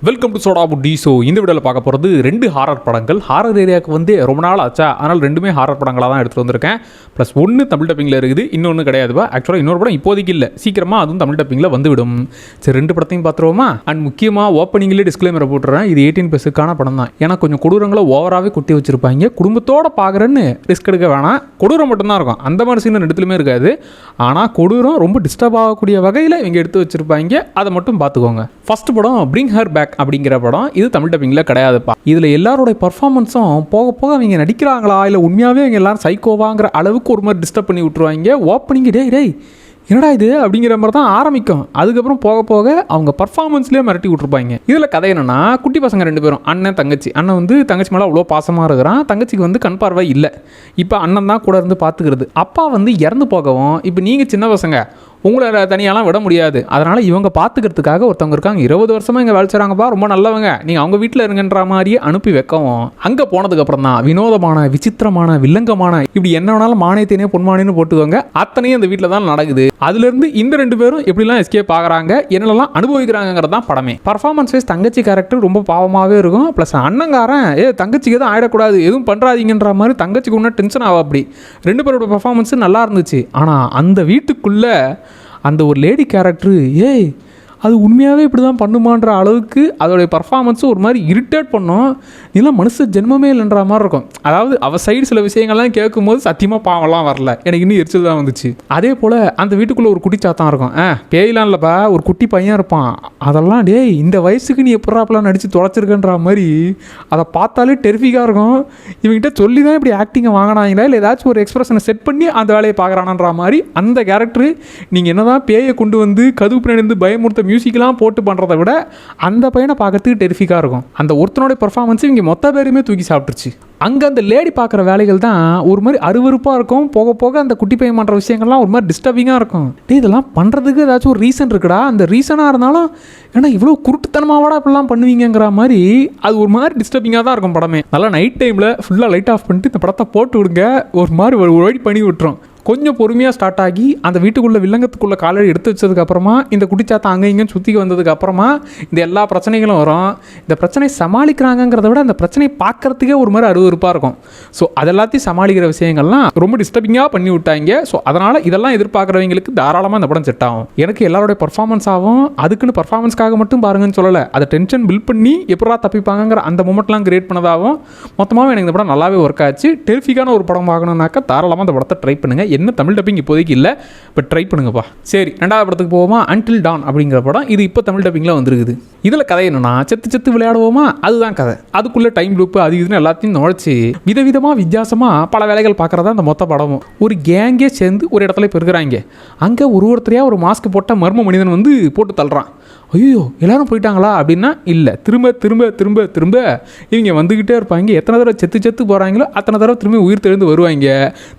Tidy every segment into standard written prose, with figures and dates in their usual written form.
Welcome to soda Buti. So இந்த வீடியோவில் பார்க்க போகிறது 2 ஹாரர் படங்கள். ஹாரர் ஏரியாவுக்கு வந்து ரொம்ப நாள் ஆச்சா, அதனால் 2மே ஹாரர் படங்களாக தான் எடுத்துகிட்டு வந்திருக்கேன். ப்ளஸ் ஒன்று தமிழ் டப்பிங்கில் இருக்குது, இன்னொன்று கிடையாதுப்பா. ஆக்சுவலாக இன்னொரு படம் இப்போதைக்கு இல்லை, சீக்கிரமாக அதுவும் தமிழ் டப்பிங்கில் வந்துவிடும். சரி, 2 படத்தையும் பார்த்துருவோமா? அண்ட் முக்கியமாக ஓப்பனிங்லேயே டிஸ்க்ளைமரை போட்டுறேன், இது 18+க்கான படம் தான். ஏன்னா கொஞ்சம் கொடூரங்களை ஓவராகவே குட்டி வச்சிருப்பாங்க. குடும்பத்தோடு பார்க்குறேன்னு ரிஸ்க் எடுக்க வேணாம். கொடூரம் மட்டும்தான் இருக்கும், அந்த மாதிரி சீன் ரெண்டுத்துலையுமே இருக்காது. ஆனால் கொடூரம் ரொம்ப டிஸ்டர்ப் ஆகக்கூடிய வகையில் இவங்க எடுத்து வச்சிருப்பாங்க, அதை மட்டும் பார்த்துக்கோங்க. ஃபர்ஸ்ட் படம் பிரிங் ஹர் பேக் அப்படிங்கிற படம். இது தமிழ் டப்பிங்கில் கிடையாதுப்பா. இதில் எல்லாரோடைய பர்ஃபார்மன்ஸும் போக போக அவங்க நடிக்கிறாங்களா இல்லை உண்மையாகவே அவங்க எல்லாரும் சைக்கோவாங்கிற அளவுக்கு ஒரு மாதிரி டிஸ்டர்ப் பண்ணி விட்டுருவாங்க. ஓப்பனிங் டேய் என்னடா இது அப்படிங்கிற மாதிரி தான் ஆரம்பிக்கும். அதுக்கப்புறம் போக போக அவங்க பர்ஃபார்மன்ஸ்லேயே மிரட்டி விட்டுருப்பாங்க. இதில் கதை என்னன்னா, குட்டி பசங்க 2 பேரும், அண்ணன் தங்கச்சி. அண்ணன் வந்து தங்கச்சி மேலே அவ்வளோ பாசமாக இருக்கிறான், தங்கச்சிக்கு வந்து கண் பார்வை இல்லை. இப்போ அண்ணன் தான் கூட இருந்து பார்த்துக்கிறது. அப்பா வந்து இறந்து போகவும், இப்போ நீங்கள் சின்ன பசங்க உங்களை தனியாலாம் விட முடியாது, அதனால் இவங்க பார்த்துக்கிறதுக்காக ஒருத்தவங்க இருக்காங்க, 20 வருஷமாக இங்கே வேலை செய்கிறாங்கப்பா, ரொம்ப நல்லவங்க, நீங்கள் அவங்க வீட்டில் இருங்கன்ற மாதிரியே அனுப்பி வைக்கவும், அங்கே போனதுக்கப்புறம் தான் வினோதமான விசித்திரமான வில்லங்கமான இப்படி என்ன வேணாலும் மானியத்தினே பொன்மானின்னு போட்டுக்கோங்க, அத்தனையும் அந்த வீட்டில் தான் நடக்குது. அதுலேருந்து இந்த 2 பேரும் எப்படிலாம் எஸ்கேப் ஆகிறாங்க, என்னெல்லாம் அனுபவிக்கிறாங்கிறது தான் படமே. பர்ஃபார்மன்ஸ் வைஸ் தங்கச்சி கேரக்டர் ரொம்ப பாவமாகவே இருக்கும். ப்ளஸ் அண்ணங்காரன் தங்கச்சிக்கு எதுவும் ஆகிடக்கூடாது, எதுவும் பண்ணுறாதீங்கன்ற மாதிரி தங்கச்சிக்கு ஒன்றும் டென்ஷன் ஆகும். அப்படி 2 பேரோட பர்ஃபார்மன்ஸு நல்லா இருந்துச்சு. ஆனால் அந்த வீட்டுக்குள்ளே அந்த ஒரு லேடி கேரக்டரு அது உண்மையாகவே இப்படி தான் பண்ணுமான்ற அளவுக்கு அதோடைய பர்ஃபார்மன்ஸும் ஒரு மாதிரி இரிட்டேட் பண்ணோம். இதெல்லாம் மனுஷ ஜென்மமே இல்லைன்ற மாதிரி இருக்கும். அதாவது அவள் சைடு சில விஷயங்கள்லாம் கேட்கும்போது சத்தியமாக பாவம்லாம் வரல, எனக்கு இன்னும் எரிச்சல் தான் வந்துச்சு. அதே போல் அந்த வீட்டுக்குள்ளே ஒரு குட்டி சாத்தான் இருக்கும். பேயெலாம் இல்லைப்பா, ஒரு குட்டி பையன் இருப்பான். அதெல்லாம் இந்த வயசுக்கு நீ எப்படாப்பெல்லாம் நடித்து தொலைச்சிருக்கன்ற மாதிரி அதை பார்த்தாலே டெரிஃபிக்காக இருக்கும். இவங்ககிட்ட சொல்லி தான் இப்படி ஆக்டிங்கை வாங்கினாங்களா இல்லை ஏதாச்சும் ஒரு எக்ஸ்பிரஷனை செட் பண்ணி அந்த வேலையை பார்க்குறானன்ற மாதிரி அந்த கேரக்டரு. நீங்கள் என்ன தான் பேயை கொண்டு வந்து கதுவு பின்னாடி பயமுறுத்த மியூசிக்லாம் போட்டு பண்ணுறதை விட அந்த பையனை பார்க்கறதுக்கு டெரிஃபிக்காக இருக்கும். அந்த ஒருத்தனோட பர்ஃபார்மன்ஸ் இவங்க மொத்த பேருமே தூக்கி சாப்பிட்டுருச்சு. அங்கே அந்த லேடி பார்க்குற வேலைகள் தான் ஒரு மாதிரி அருவருப்பாக இருக்கும். போக போக அந்த குட்டி பையன் பண்ணுற விஷயங்கள்லாம் ஒரு மாதிரி டிஸ்டர்பிங்காக இருக்கும். இதெல்லாம் பண்ணுறதுக்கு ஏதாச்சும் ஒரு ரீசன் இருக்குடா, அந்த ரீசனாக இருந்தாலும் ஏன்னா இவ்வளோ குருட்டுத்தனமாவாடா இப்படிலாம் பண்ணுவீங்கிற மாதிரி அது ஒரு மாதிரி டிஸ்டர்பிங்காக தான் இருக்கும் படமே. நல்லா நைட் டைமில் ஃபுல்லாக லைட் ஆஃப் பண்ணிட்டு இந்த படத்தை போட்டு விடுங்க, ஒரு மாதிரி ஒரு வழி பண்ணி விட்டுரும். கொஞ்சம் பொறுமையாக ஸ்டார்ட் ஆகி அந்த வீட்டுக்குள்ளே வில்லங்கத்துக்குள்ளே காலடி எடுத்து வச்சதுக்கப்புறமா இந்த குட்டிச்சாத்தா அங்கே இங்கேன்னு சுற்றிக்கு வந்ததுக்கப்புறமா இந்த எல்லா பிரச்சனைகளும் வரும். இந்த பிரச்சனை சமாளிக்கிறாங்கிறத விட அந்த பிரச்சனை பார்க்குறதுக்கே ஒரு மாதிரி அருவருப்பாக இருக்கும். ஸோ அதெல்லாத்தையும் சமாளிக்கிற விஷயங்கள்லாம் ரொம்ப டிஸ்டர்பிங்காக பண்ணி விட்டாங்க. ஸோ அதனால் இதெல்லாம் எதிர்பார்க்குறவங்களுக்கு தாராளமாக இந்த படம் செட் ஆகும். எனக்கு எல்லாரோடைய பர்ஃபார்மன்ஸ் ஆகும், அதுக்குன்னு பர்ஃபார்மன்ஸ்க்காக மட்டும் பாருங்கன்னு சொல்லலை, அதை டென்ஷன் பில்ட் பண்ணி எப்படா தப்பிப்பாங்கிற அந்த மூமெண்ட்லாம் கிரியேட் பண்ணதாகவும் மொத்தமாக எனக்கு இந்த படம் நல்லாவே ஒர்க் ஆச்சு. டெரிஃபிக்கான ஒரு படம் பார்க்கணுன்னாக்கா தாராளமாக அந்த படத்தை ட்ரை பண்ணுங்கள். என்ன தமிழ் டப்பிங் இப்போதைக்கு இல்லை, பட் ட்ரை பண்ணுங்கப்பா. சரி, 2வது படத்துக்கு போவோமா? அன்டில் டான் அப்படிங்கிற படம். இது இப்போ தமிழ் டப்பிங்கில் வந்துருக்குது. இதில் கதை என்னன்னா, செத்து விளையாடுவோமா, அதுதான் கதை. அதுக்குள்ளே டைம் லூப்பு அது இதுன்னு எல்லாத்தையும் நுழைச்சி விதவிதமாக வித்தியாசமாக பல வேலைகள் பார்க்குறதா அந்த மொத்த படமும். ஒரு கேங்கே சேர்ந்து ஒரு இடத்துல இப்போ இருக்கிறாங்க. அங்கே ஒருத்தரையாக ஒரு மாஸ்க் போட்ட மர்ம மனிதன் வந்து போட்டு தள்ளுறான். ஐயோ எல்லாரும் போயிட்டாங்களா அப்படின்னா இல்லை, திரும்ப திரும்ப திரும்ப திரும்ப இவங்க வந்துக்கிட்டே இருப்பாங்க. எத்தனை தடவை செத்து போகிறாங்களோ அத்தனை தடவை திரும்பி உயிர் தெழுந்து வருவாங்க.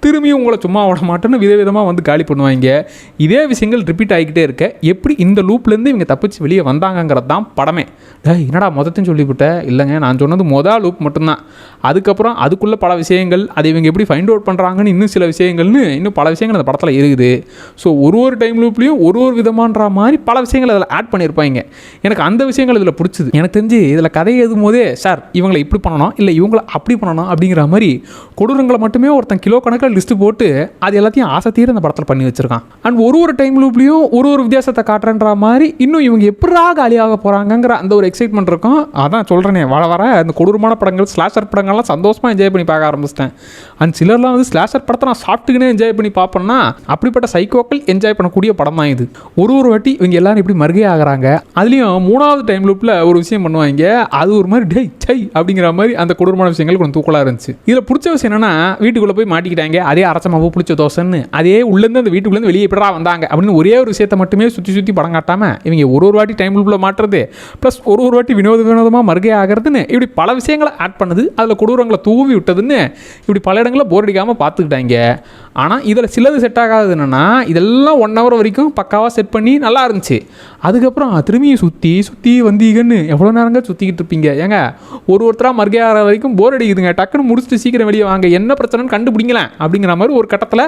திரும்பியும் உங்களை சும்மா விட மாட்டேன்னு விதவிதமாக வந்து காலி பண்ணுவாங்க. இதே விஷயங்கள் ரிப்பீட் ஆகிக்கிட்டே இருக்க எப்படி இந்த லூப்லேருந்து இவங்க தப்பிச்சு வெளியே வந்தாங்கங்கிறது தான் படமே. என்னடா மொத்தத்தையும் சொல்லிவிட்டேன்? இல்லைங்க, நான் சொன்னது மொதல் லூப் மட்டும்தான். அதுக்கப்புறம் அதுக்குள்ளே பல விஷயங்கள், அதை இவங்க எப்படி ஃபைண்ட் அவுட் பண்ணுறாங்கன்னு இன்னும் சில விஷயங்கள்னு இன்னும் பல விஷயங்கள் அந்த படத்தில் இருக்குது. ஸோ ஒரு டைம் லூப்லேயும் ஒரு விதமான்ற மாதிரி பல விஷயங்கள் அதில் ஆட் பண்ணியிருப்பாங்க. எனக்கு அந்த விஷயங்கள் இதில் பிடிச்சது. எனக்கு தெரிஞ்சு இதில் கதை எழுதும் போதே சார் இவங்களை இப்படி பண்ணணும் இல்லை இவங்களை அப்படி பண்ணணும் அப்படிங்கிற மாதிரி கொடூரங்களை மட்டுமே ஒருத்தன் கிலோ கணக்கில் லிஸ்ட்டு போட்டு அது எல்லாத்தையும் ஆசை தீர அந்த படத்தில் பண்ணி வச்சிருக்கான். அண்ட் ஒரு டைம் லூப்லேயும் ஒரு வித்தியாசத்தை காட்டுறன்ற மாதிரி இன்னும் இவங்க எப்படா காலியாக போகிறாங்கிற அந்த ஒரு எக்ஸைட்மெண்ட் இருக்கும். அதான் சொல்கிறேனே, வர அந்த கொடூரமான படங்கள் ஸ்லாஷர் படங்கள்லாம் சந்தோஷமாக என்ஜாய் பண்ணி பார்க்க ஆரம்பிச்சிட்டேன். அண்ட் சிலர்லாம் வந்து ஸ்லாஷர் படத்தை நான் சாப்பிட்டுக்கினே என்ஜாய் பண்ணி பார்ப்பேன்னா அப்படிப்பட்ட சைக்கோக்கள் என்ஜாய் பண்ணக்கூடிய படம் தான் இது. ஒரு வாட்டி இவங்க எல்லாரும் இப்படி மறுகை ஆகிறாங்க. அதுலேயும் 3வது டைம் லூப்பில் ஒரு விஷயம் பண்ணுவாங்க. அது ஒரு மாதிரி சை அப்படிங்கிற மாதிரி அந்த கொடூரமான விஷயங்கள் கொஞ்சம் தூக்கலாக இருந்துச்சு. இதில் பிடிச்ச விஷயம் என்னன்னா, வீட்டுக்குள்ளே போய் மாட்டிக்கிட்டாங்க, அதே அரைச்சமாவும் பிடிச்ச தோசைன்னு அதே உள்ளேருந்து அந்த வீட்டுக்குள்ளேருந்து வெளியே எப்படா வந்தாங்க அப்படின்னு ஒரே ஒரு விஷயத்தை மட்டுமே சுற்றி படம் காட்டாமல் இவங்க ஒரு வாட்டி டைம் லூப்பில் மாட்டுறது ப்ளஸ் ஒரு வாட்டி வினோதமாக மறுகை ஆகிறதுன்னு இப்படி பல விஷயங்களை ஆட் பண்ணுது. அதில் கொடூரங்களை தூவி விட்டதுன்னு இப்படி பல இடங்களில் போர் அடிக்காமல் பார்த்துக்கிட்டாங்க. ஆனால் இதில் சிலது செட் ஆகாது. என்னென்னா இதெல்லாம் 1 hour வரைக்கும் பக்காவாக செட் பண்ணி நல்லா இருந்துச்சு. அதுக்கப்புறம் திரும்பியும் சுற்றி வந்தீங்கன்னு எவ்வளோ நேரங்க சுற்றிக்கிட்டு இருப்பீங்க? ஏங்க ஒருத்தராக மறுகை ஆகிற வரைக்கும் போர் அடிக்குதுங்க, டக்குன்னு முடிச்சுட்டு சீக்கிரம் வெளியே வாங்க, என்ன பிரச்சனைன்னு கண்டுபிடிங்களேன் அப்படிங்கிற மாதிரி ஒரு கட்டத்தில்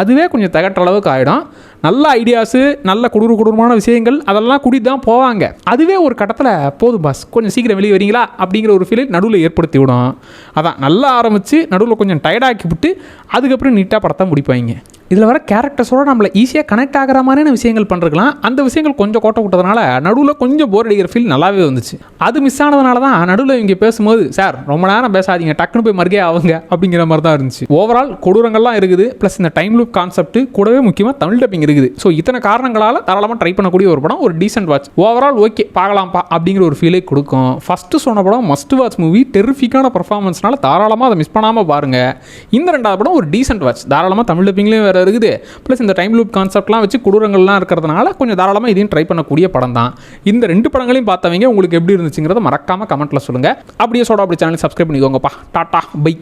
அதுவே கொஞ்சம் தகட்ட அளவுக்கு ஆகிடும். நல்ல ஐடியாஸு, நல்ல கொடூரமான விஷயங்கள் அதெல்லாம் கூட்டிட்டு தான் போவாங்க. அதுவே ஒரு கட்டத்தில் போதும் பாஸ் கொஞ்சம் சீக்கிரம் வெளியே வரீங்களா அப்படிங்கிற ஒரு ஃபீலை நடுவில் ஏற்படுத்தி விடும். அதான் நல்லா ஆரம்பித்து நடுவில் கொஞ்சம் டயர்டாக்கி விட்டு அதுக்கப்புறம் நீட்டாக படத்தை முடிப்பாங்க. இதில் வர கேரக்டர்ஸோடு நம்மளை ஈஸியாக கனெக்ட் ஆகிற மாதிரியான விஷயங்கள் பண்ணுறதுலாம் அந்த விஷயங்கள் கொஞ்சம் கோட்டை விட்டதுனால நடுவில் கொஞ்சம் போர் அடிக்கிற ஃபீல் நல்லாவே வந்துச்சு. அது மிஸ் ஆனதுனால தான் நடுவில் இங்கே பேசும்போது சார் ரொம்ப நேரம் பேசாதீங்க டக்குன்னு போய் மறுக்கே ஆகுங்க அப்படிங்கிற மாதிரி தான் இருந்துச்சு. ஓவரால் கொடூரங்கள்லாம் இருக்குது, ப்ளஸ் இந்த டைம் லூப் கான்செப்ட் கூடவே முக்கியமாக தமிழ் டப்பிங் இருக்குது. ஸோ இத்தனை காரணங்களால் தாராளமாக ட்ரை பண்ணக்கூடிய ஒரு படம், ஒரு டீசென்ட் வாட்ச். ஓவரால் ஓகே பார்க்கலாம்ப்பா அப்படிங்கிற ஒரு ஃபீலே கொடுக்கும். ஃபஸ்ட்டு சொன்ன படம் மஸ்ட் வாட்ச் மூவி, டெரிஃபிக்கான பர்ஃபார்மன்ஸ்னால தாராளமாக அதை மிஸ் பண்ணாமல் பாருங்கள். இந்த ரெண்டாவது படம் ஒரு டீசென்ட் வாட்ச், தாராளமாக தமிழ் டப்பிங்லேயும் வேறு இருக்குது, ப்ளஸ் இந்த டைம் லூப் கான்செப்ட்லாம் வச்சு கொடூரங்கள்லாம் இருக்கிறதுனால கொஞ்சம் தாராளமாக இதையும் ட்ரை பண்ணக்கூடிய படம் தான். இந்த 2 படங்களையும் பார்த்தவங்க உங்களுக்கு எப்படி இருந்துச்சுங்கிறத மறக்காமல் கமெண்ட்டில் சொல்லுங்கள். அப்படியே சோடா அப்படி சேனல் சப்ஸ்கிரைப் பண்ணிக்கோங்கப்பா. Tata by.